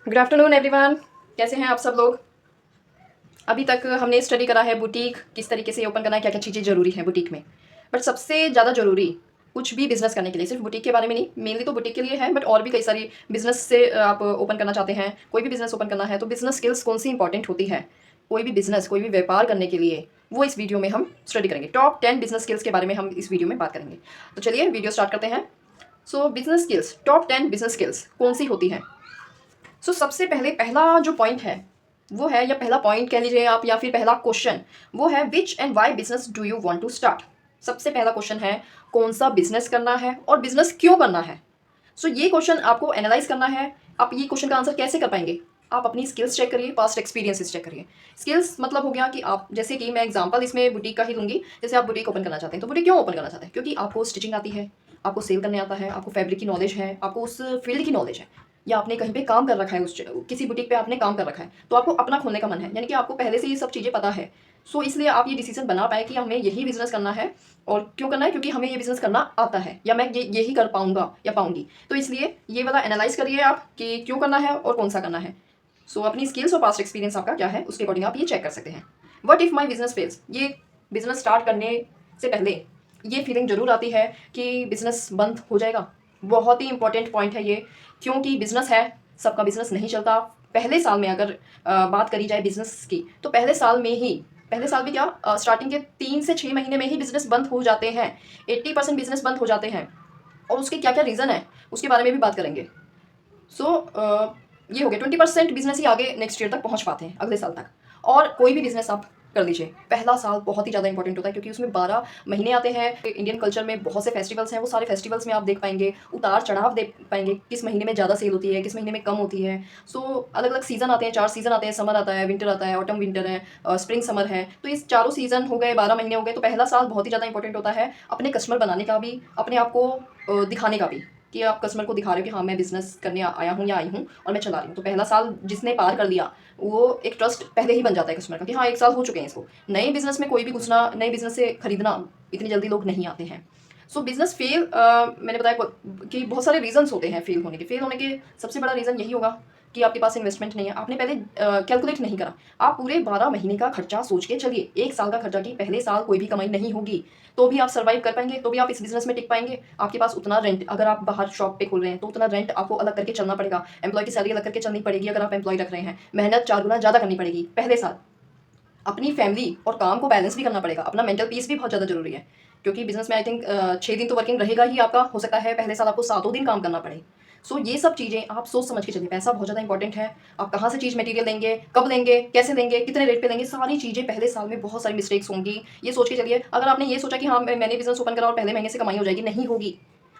Good afternoon everyone. कैसे हैं आप सब लोग? अभी तक हमने स्टडी करा है बुटीक किस तरीके से ओपन करना है, क्या क्या चीज़ें ज़रूरी है बुटीक में। बट सबसे ज़्यादा ज़रूरी कुछ भी बिजनेस करने के लिए, सिर्फ बुटीक के बारे में नहीं, मेनली तो बुटीक के लिए है, बट और भी कई सारी बिजनेस से आप ओपन करना चाहते हैं, कोई भी बिजनेस ओपन करना है तो बिजनेस स्किल्स कौन सी इंपॉर्टेंट होती है कोई भी बिजनेस, कोई भी व्यापार करने के लिए, वो इस वीडियो में हम स्टडी करेंगे। टॉप 10 बिजनेस स्किल्स के बारे में हम इस वीडियो में बात करेंगे। तो चलिए वीडियो स्टार्ट करते हैं। सो business skills, top 10 business skills कौन सी होती हैं? सबसे पहले पहला जो पॉइंट है वो है, या पहला पॉइंट कह लीजिए आप, या फिर पहला क्वेश्चन वो है, which and why business do you want to start. सबसे पहला क्वेश्चन है कौन सा बिजनेस करना है और बिजनेस क्यों करना है। ये क्वेश्चन आपको एनालाइज करना है। आप ये क्वेश्चन का आंसर कैसे कर पाएंगे? आप अपनी स्किल्स चेक करिए, पास्ट एक्सपीरियंसेस चेक करिए। स्किल्स मतलब हो गया कि आप, जैसे कि मैं एग्जांपल इसमें बुटीक का ही लूंगी, जैसे आप बुटीक ओपन करना चाहते हैं तो बुटीक क्यों ओपन करना चाहते हैं? क्योंकि आपको स्टिचिंग आती है, आपको सेल करने आता है, आपको फैब्रिक की नॉलेज है, आपको उस फील्ड की नॉलेज है, या आपने कहीं पे काम कर रखा है, उस किसी बुटीक पे आपने काम कर रखा है तो आपको अपना खोलने का मन है, यानी कि आपको पहले से ये सब चीज़ें पता है। इसलिए आप ये डिसीजन बना पाए कि हमें यही बिजनेस करना है। और क्यों करना है? क्योंकि हमें ये बिजनेस करना आता है, या मैं यही कर पाऊंगा या पाऊंगी। तो इसलिए ये वाला एनालाइज करिए आप कि क्यों करना है और कौन सा करना है। अपनी स्किल्स और पास्ट एक्सपीरियंस आपका क्या है उसके अकॉर्डिंग आप ये चेक कर सकते हैं। What if my business fails, ये बिजनेस स्टार्ट करने से पहले ये फीलिंग जरूर आती है कि बिजनेस बंद हो जाएगा। बहुत ही इंपॉर्टेंट पॉइंट है ये, क्योंकि बिजनेस है, सबका बिजनेस नहीं चलता। पहले साल में अगर बात करी जाए बिजनेस की, तो पहले साल में ही, पहले साल भी क्या, स्टार्टिंग के 3 से 6 महीने में ही बिजनेस बंद हो जाते हैं। 80% बिजनेस बंद हो जाते हैं, और उसके क्या क्या रीज़न है उसके बारे में भी बात करेंगे। ये हो गया 20% बिजनेस ही आगे नेक्स्ट ईयर तक पहुंच पाते हैं, अगले साल तक। और कोई भी बिजनेस आप कर लीजिए, पहला साल बहुत ही ज़्यादा इंपॉर्टेंट होता है, क्योंकि उसमें 12 महीने आते हैं। इंडियन कल्चर में बहुत से फेस्टिवल्स हैं, वो सारे फेस्टिवल्स में आप देख पाएंगे, उतार चढ़ाव देख पाएंगे, किस महीने में ज़्यादा सेल होती है, किस महीने में कम होती है। अलग अलग सीजन आते हैं, 4 सीजन आते हैं, समर आता है, विंटर आता है, ऑटम विंटर है, स्प्रिंग समर है। तो इस चारों सीजन हो गए, 12 महीने हो गए, तो पहला साल बहुत ही ज़्यादा इंपॉर्टेंट होता है अपने कस्टमर बनाने का भी, अपने आप को दिखाने का भी, कि आप कस्टमर को दिखा रहे हो कि हाँ मैं बिजनेस करने आया हूँ या आई हूँ और मैं चला रही हूँ। तो पहला साल जिसने पार कर लिया, वो एक ट्रस्ट पहले ही बन जाता है कस्टमर का कि हाँ 1 साल हो चुके हैं इसको। नए बिजनेस में कोई भी घुसना, नए बिजनेस से खरीदना इतनी जल्दी लोग नहीं आते हैं। बिजनेस फेल, मैंने बताया कि बहुत सारे रीजंस होते हैं फेल होने के। फेल होने के सबसे बड़ा रीज़न यही होगा कि आपके पास इन्वेस्टमेंट नहीं है, आपने पहले कैलकुलेट नहीं करा। आप पूरे 12 महीने का खर्चा सोच के चलिए, 1 साल का खर्चा की पहले साल कोई भी कमाई नहीं होगी तो भी आप सर्वाइव कर पाएंगे, तो भी आप इस बिजनेस में टिक पाएंगे। आपके पास उतना रेंट, अगर आप बाहर शॉप पे खोल रहे हैं तो उतना रेंट आपको अलग करके चलना पड़ेगा, एम्प्लॉय की सैलरी अलग करके चलनी पड़ेगी। अगर आप एम्प्लॉय रख रहे हैं, मेहनत 4 गुना ज़्यादा करनी पड़ेगी पहले साल। अपनी फैमिली और काम को बैलेंस भी करना पड़ेगा, अपना मेंटल पीस भी बहुत ज़्यादा जरूरी है, क्योंकि बिजनेस में आई थिंक 6 दिन तो वर्किंग रहेगा ही आपका, हो सकता है पहले साल आपको 7 दिन काम करना पड़े। ये सब चीज़ें आप सोच समझ के चलिए। पैसा बहुत ज़्यादा इंपॉर्टेंट है, आप कहाँ से चीज़ मटेरियल लेंगे, कब लेंगे, कैसे लेंगे, कितने रेट पे लेंगे, सारी चीज़ें पहले साल में बहुत सारी मिस्टेक्स होंगी, ये सोच के चलिए। अगर आपने ये सोचा कि हाँ मैंने बिजनेस ओपन करा और पहले महीने से कमाई हो जाएगी, नहीं होगी।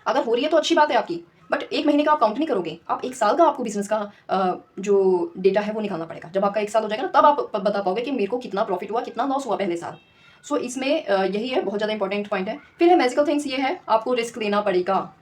अगर हो रही है तो अच्छी बात है आपकी, बट 1 महीने का आप काउंट नहीं करोगे, आप 1 साल का आपको बिजनेस का जो डेटा है वो निकालना पड़ेगा। जब आपका 1 साल हो जाएगा ना, तब आप बता पाओगे कि मेरे को कितना प्रॉफिट हुआ, कितना लॉस हुआ पहले साल। इसमें यही है, बहुत ज़्यादा इंपॉर्टेंट पॉइंट है। फिर है मैजिकल थिंग्स, ये है आपको रिस्क लेना पड़ेगा,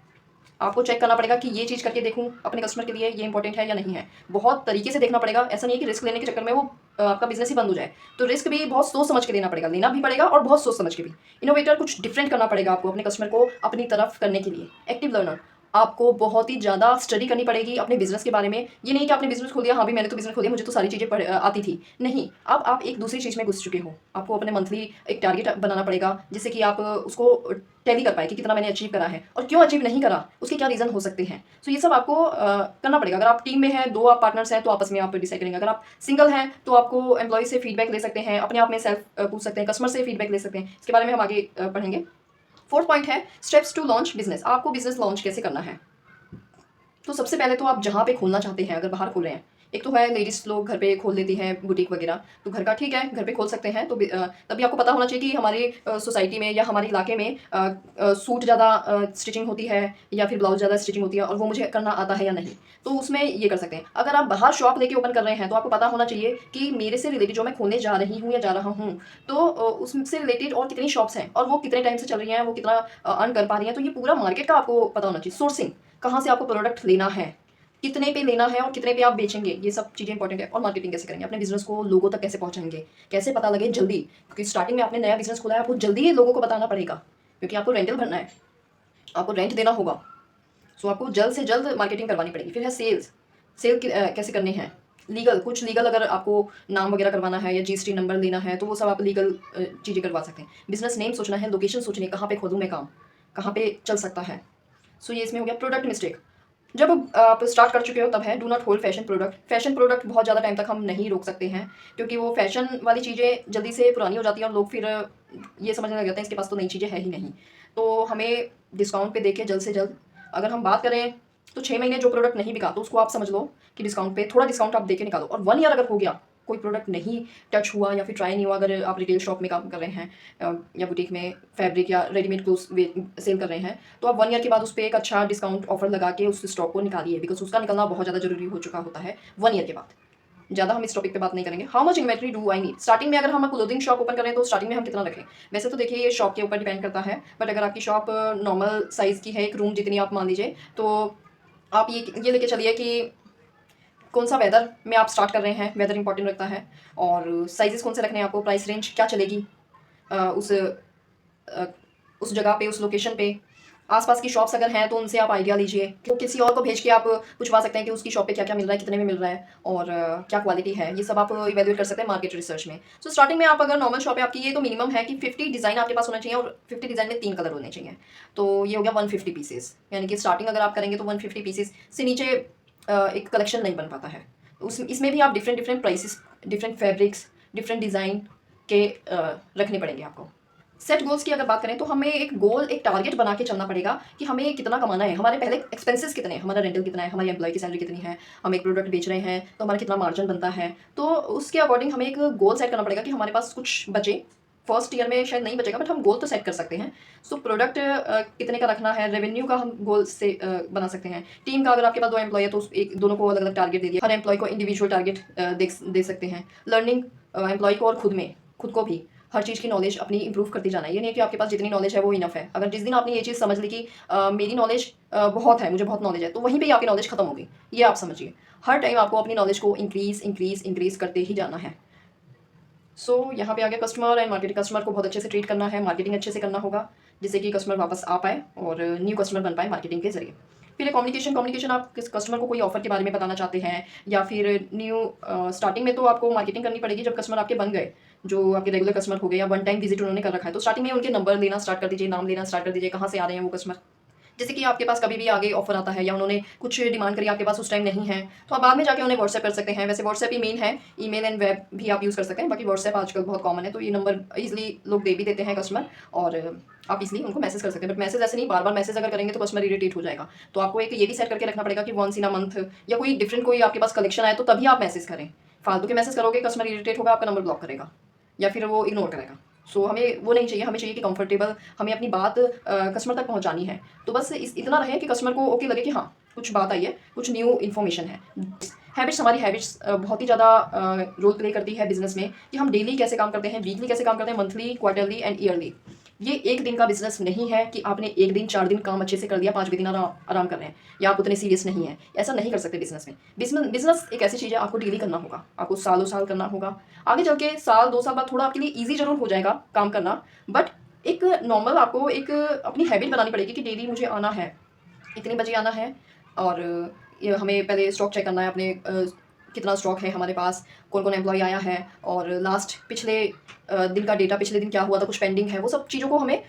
आपको चेक करना पड़ेगा कि ये चीज़ करके देखूं अपने कस्टमर के लिए ये इंपॉर्टेंट है या नहीं है। बहुत तरीके से देखना पड़ेगा, ऐसा नहीं है कि रिस्क लेने के चक्कर में वो आपका बिजनेस ही बंद हो जाए। तो रिस्क भी बहुत सोच समझ के लेना पड़ेगा, लेना भी पड़ेगा और बहुत सोच समझ के भी। इनोवेटर, कुछ डिफरेंट करना पड़ेगा आपको अपने कस्टमर को अपनी तरफ करने के लिए। एक्टिव लर्नर, आपको बहुत ही ज़्यादा स्टडी करनी पड़ेगी अपने बिजनेस के बारे में। ये नहीं कि आपने बिजनेस खोल दिया, हाँ भी मैंने तो बिजनेस खोल दिया, मुझे तो सारी चीज़ें आती थी, नहीं। अब आप एक दूसरी चीज़ में घुस चुके हो, आपको अपने मंथली एक टारगेट बनाना पड़ेगा, जिससे कि आप उसको टैली कर पाए कि कितना मैंने अचीव करा है और क्यों अचीव नहीं करा, उसके क्या रीज़न हो सकते हैं। ये सब आपको करना पड़ेगा। अगर आप टीम में हैं, 2 आप पार्टनर्स हैं, तो आपस में आप डिसाइड करेंगे। अगर आप सिंगल हैं तो आपको एम्प्लॉय से फीडबैक ले सकते हैं, अपने आप में सेल्फ पूछ सकते हैं, कस्टमर से फीडबैक ले सकते हैं। इसके बारे में हम आगे पढ़ेंगे। 4th पॉइंट है स्टेप्स टू लॉन्च बिजनेस, आपको बिजनेस लॉन्च कैसे करना है। सबसे पहले तो आप जहाँ पे खोलना चाहते हैं, अगर बाहर खोल रहे हैं, एक तो है लेडीज़ लोग घर पे खोल देती हैं बुटीक वगैरह, तो घर का ठीक है, घर पे खोल सकते हैं। तभी आपको पता होना चाहिए कि हमारी सोसाइटी में या हमारे इलाके में सूट ज़्यादा स्टिचिंग होती है या फिर ब्लाउज ज़्यादा स्टिचिंग होती है, और वो मुझे करना आता है या नहीं। तो उसमें ये कर सकते हैं। अगर आप बाहर शॉप लेके ओपन कर रहे हैं तो आपको पता होना चाहिए कि मेरे से रिलेटेड जो मैं खोलने जा रही हूँ या जा रहा हूँ, तो उससे रिलेटेड और कितनी शॉप्स हैं और वो कितने टाइम से चल रही हैं, वो कितना अर्न कर पा रही हैं। तो ये पूरा मार्केट का आपको पता होना चाहिए। सोर्सिंग, कहाँ से आपको प्रोडक्ट लेना है, कितने पे लेना है और कितने पे आप बेचेंगे, ये सब चीज़ें इंपॉर्टेंट है। और मार्केटिंग कैसे करेंगे, अपने बिजनेस को लोगों तक कैसे पहुंचाएंगे, कैसे पता लगे जल्दी, क्योंकि स्टार्टिंग में आपने नया बिजनेस खोला है, आपको जल्दी ही लोगों को बताना पड़ेगा, क्योंकि आपको रेंटल भरना है, आपको रेंट देना होगा। आपको जल्द से जल्द मार्केटिंग करवानी पड़ेगी। फिर है सेल्स। सेल कैसे करने हैं, लीगल कुछ लीगल अगर आपको नाम वगैरह करवाना है या जीएसटी नंबर लेना है तो वो सब आप लीगल चीज़ें करवा सकते हैं। बिजनेस नेम सोचना है, लोकेशन सोचनी है, कहाँ पे खोलूँ मैं काम, कहाँ पे चल सकता है। सो ये इसमें हो गया प्रोडक्ट मिस्टेक। जब आप स्टार्ट कर चुके हो तब है do not hold fashion product. Fashion product बहुत ज़्यादा टाइम तक हम नहीं रोक सकते हैं क्योंकि वो फैशन वाली चीज़ें जल्दी से पुरानी हो जाती हैं और लोग फिर ये समझने लग जाते हैं इसके पास तो नई चीज़ें है ही नहीं। तो हमें डिस्काउंट पे देके जल्द से जल्द, अगर हम बात करें तो 6 महीने जो प्रोडक्ट नहीं बिका तो उसको आप समझ लो कि डिस्काउंट पे थोड़ा डिस्काउंट आप देके निकालो। और 1 ईयर अगर हो गया कोई प्रोडक्ट नहीं टच हुआ या फिर ट्राई नहीं हुआ, अगर आप रिटेल शॉप में काम कर रहे हैं या बुटीक में फैब्रिक या रेडीमेड क्लोथ्स सेल कर रहे हैं, तो आप 1 ईयर के बाद उस पर एक अच्छा डिस्काउंट ऑफर लगा के उस स्टॉक को निकालिए, बिकॉज उसका निकलना बहुत ज़्यादा जरूरी हो चुका होता है 1 ईयर के बाद। ज़्यादा हम इस टॉपिक पे बात नहीं करेंगे। How much inventory do I need. Starting में अगर हम क्लोथिंग शॉप ओपन करें तो स्टार्टिंग में हम कितना रखें, वैसे तो देखिए ये शॉप के ऊपर डिपेंड करता है, बट अगर आपकी शॉप नॉर्मल साइज़ की है, एक रूम जितनी आप मान लीजिए, तो आप ये लेके चलिए कि कौन सा वेदर में आप स्टार्ट कर रहे हैं, वेदर इंपॉर्टेंट रखता है, और साइजेस कौन से रखने हैं आपको, प्राइस रेंज क्या चलेगी अ, उस जगह पे, उस लोकेशन पे। आसपास की शॉप्स अगर हैं तो उनसे आप आइडिया लीजिए, तो किसी और को भेज के आप पूछवा सकते हैं कि उसकी शॉप पे क्या क्या मिल रहा है, कितने में मिल रहा है और क्या क्वालिटी है, ये सब आप इवेल्युएट कर सकते हैं मार्केट रिसर्च में। सो स्टार्टिंग में आप अगर नॉर्मल शॉप है आपकी, ये तो मिनिमम है कि 50 डिज़ाइन आपके पास होना चाहिए और 50 डिज़ाइन में 3 कलर होने चाहिए। तो ये हो गया 150 पीसेस, यानी कि स्टार्टिंग अगर आप करेंगे तो 150 पीसेस से नीचे एक कलेक्शन नहीं बन पाता है। इसमें भी आप different different prices, different fabrics, different design के रखने पड़ेंगे आपको। सेट गोल्स की अगर बात करें तो हमें एक गोल, एक टारगेट बना के चलना पड़ेगा कि हमें कितना कमाना है, हमारे पहले एक्सपेंसेस कितने हैं, हमारा रेंटल कितना है, हमारी एम्प्लॉय की सैलरी कितनी है, हम एक प्रोडक्ट बेच रहे हैं तो हमारा कितना मार्जिन बनता है। तो उसके अकॉर्डिंग हमें एक गोल सेट करना पड़ेगा कि हमारे पास कुछ बचे। फर्स्ट ईयर में शायद नहीं बचेगा बट हम गोल तो सेट कर सकते हैं। सो प्रोडक्ट कितने का रखना है, रेवेन्यू का हम गोल से बना सकते हैं। टीम का अगर आपके पास 2 एम्प्लॉय है तो एक दोनों को अलग अलग टारगेट दे दिया, हर एम्प्लॉय को इंडिविजुअल टारगेट दे सकते हैं। लर्निंग एम्प्लॉय को और खुद को भी हर चीज़ की नॉलेज अपनी इंप्रूव करती जाना है। ये नहीं है कि आपके पास जितनी नॉलेज है वो इनफ है। अगर जिस दिन आपने ये चीज़ समझ ली कि मेरी नॉलेज बहुत है, मुझे बहुत नॉलेज है, तो वहीं पे ही आपकी नॉलेज खत्म होगी। ये आप समझिए, हर टाइम आपको अपनी नॉलेज को इंक्रीज करते ही जाना है। सो यहाँ पे आ गया कस्टमर एंड मार्केटिंग। कस्टमर को बहुत अच्छे से ट्रीट करना है, मार्केटिंग अच्छे से करना होगा जिससे कि कस्टमर वापस आ पाए और न्यू कस्टमर बन पाए मार्केटिंग के जरिए। फिर कम्युनिकेशन आप किस कस्टमर को कोई ऑफर के बारे में बताना चाहते हैं या फिर न्यू स्टार्टिंग में तो आपको मार्केटिंग करनी पड़ेगी। जब कस्टमर आपके बन गए, जो आपके रेगुलर कस्टमर हो गए या वन टाइम विजिट उन्होंने कर रखा है, तो स्टार्टिंग में उनके नंबर लेना स्टार्ट कर दीजिए, नाम लेना स्टार्ट कर दीजिए, कहाँ से आ रहे हैं वो कस्टमर। जैसे कि आपके पास कभी भी आगे ऑफर आता है या उन्होंने कुछ डिमांड करी आपके पास उस टाइम नहीं है, तो आप बाद में जाके उन्हें व्हाट्सएप कर सकते हैं। वैसे व्हाट्सएप ही मेन है, ईमेल एंड वेब भी आप यूज़ कर सकते हैं, बाकी व्हाट्सएप आजकल बहुत कॉमन है, तो ये नंबर ईजिली लोग दे भी देते हैं कस्टमर, और आप इसलिए उनको मैसेज कर सकते हैं। बट मैसेज ऐसे नहीं, बार बार मैसेज अगर करेंगे तो कस्टमर इरिटेट हो जाएगा। तो आपको एक ये भी सेट करके रखना पड़ेगा कि वंस इन अ मंथ या कोई डिफरेंट कोई आपके पास कलेक्शन आए तो तभी आप मैसेज करें। फालतू के मैसेज करोगे कस्टमर इरिटेट होगा, आपका नंबर ब्लॉक करेगा या फिर वो इग्नोर करेगा। सो हमें वो नहीं चाहिए, हमें चाहिए कि कंफर्टेबल हमें अपनी बात कस्टमर तक पहुंचानी है। तो बस इतना रहे कि कस्टमर को ओके लगे कि हाँ कुछ बात आई है, कुछ न्यू इन्फॉर्मेशन है। हैबिट्स, हमारी हैबिट्स बहुत ही ज़्यादा रोल प्ले करती है बिजनेस में, कि हम डेली कैसे काम करते हैं, वीकली कैसे काम करते हैं, मंथली, क्वार्टरली एंड ईयरली। ये एक दिन का बिजनेस नहीं है कि आपने एक दिन 4 दिन काम अच्छे से कर लिया, 5वें दिन आराम कर रहे हैं या आप उतने सीरियस नहीं है। ऐसा नहीं कर सकते बिजनेस में। बिजनेस एक ऐसी चीज़ है, आपको डेली करना होगा, आपको सालों साल करना होगा। आगे चल के साल 2 साल बाद थोड़ा आपके लिए ईजी जरूर हो जाएगा काम करना, बट एक नॉर्मल आपको एक अपनी हैबिट बनानी पड़ेगी कि डेली मुझे आना है, इतने बजे आना है, और ये हमें पहले स्टॉक चेक करना है अपने, कितना स्टॉक है हमारे पास, कौन कौन एम्प्लॉय आया है, और लास्ट पिछले दिन का डेटा, पिछले दिन क्या हुआ था, कुछ पेंडिंग है, वो सब चीज़ों को हमें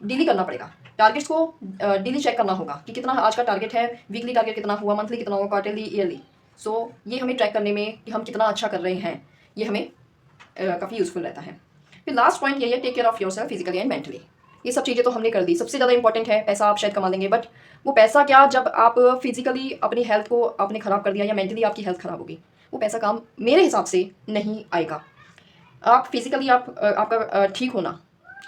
डेली करना पड़ेगा। टारगेट्स को डेली चेक करना होगा कि कितना आज का टारगेट है, वीकली टारगेट कितना हुआ, मंथली कितना हुआ, क्वार्टरली, ईयरली। सो ये हमें ट्रैक करने में कि हम कितना अच्छा कर रहे हैं, ये हमें काफ़ी यूज़फुल रहता है। फिर लास्ट पॉइंट यही है, take care of yourself physically and mentally. ये सब चीज़ें तो हमने कर दी। सबसे ज़्यादा इंपॉर्टेंट है, पैसा आप शायद कमा लेंगे, बट वो पैसा क्या, जब आप फिजिकली अपनी हेल्थ को आपने ख़राब कर दिया या मेंटली आपकी हेल्थ ख़राब होगी, वो पैसा काम मेरे हिसाब से नहीं आएगा। आप फिजिकली आपका ठीक होना,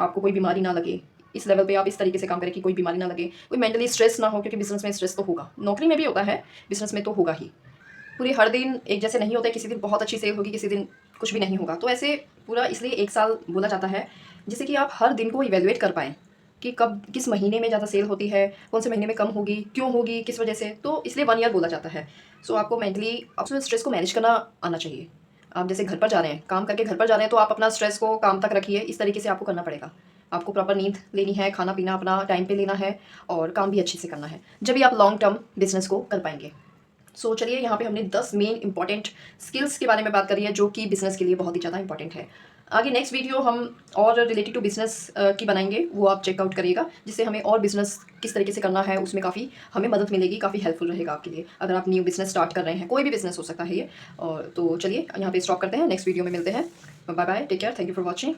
आपको कोई बीमारी ना लगे, इस लेवल पे आप इस तरीके से काम करें कि कोई बीमारी ना लगे, कोई मेंटली स्ट्रेस ना हो, क्योंकि बिजनेस में स्ट्रेस तो होगा, नौकरी में भी होता है, बिजनेस में तो होगा ही। पूरे हर दिन एक जैसे नहीं होते, किसी दिन बहुत अच्छी सेल होगी, किसी दिन कुछ भी नहीं होगा। तो ऐसे पूरा इसलिए 1 साल बोला जाता है, जिससे कि आप हर दिन को इवेल्युएट कर पाएँ कि कब किस महीने में ज़्यादा सेल होती है, कौन से महीने में कम होगी, क्यों होगी, किस वजह से। तो इसलिए 1 ईयर बोला जाता है। सो आपको मेंटली अपने स्ट्रेस को मैनेज करना आना चाहिए। आप जैसे घर पर जा रहे हैं, काम करके घर पर जा रहे हैं, तो आप अपना स्ट्रेस को काम तक रखिए, इस तरीके से आपको करना पड़ेगा। आपको प्रॉपर नींद लेनी है, खाना पीना अपना टाइम पे लेना है, और काम भी अच्छे से करना है, जब भी आप लॉन्ग टर्म बिजनेस को कर पाएंगे। सो चलिए, यहाँ पे हमने 10 मेन इंपॉर्टेंट स्किल्स के बारे में बात करी है जो कि बिजनेस के लिए बहुत ही ज़्यादा इंपॉर्टेंट है। आगे नेक्स्ट वीडियो हम और रिलेटेड टू बिजनेस की बनाएंगे, वो आप चेकआउट करिएगा, जिससे हमें और बिजनेस किस तरीके से करना है उसमें काफ़ी हमें मदद मिलेगी, काफ़ी हेल्पफुल रहेगा आपके लिए अगर आप न्यू बिजनेस स्टार्ट कर रहे हैं। कोई भी बिजनेस हो सकता है ये। और तो चलिए यहाँ पे स्टॉप करते हैं, नेक्स्ट वीडियो में मिलते हैं। Bye bye, take care, thank you for watching.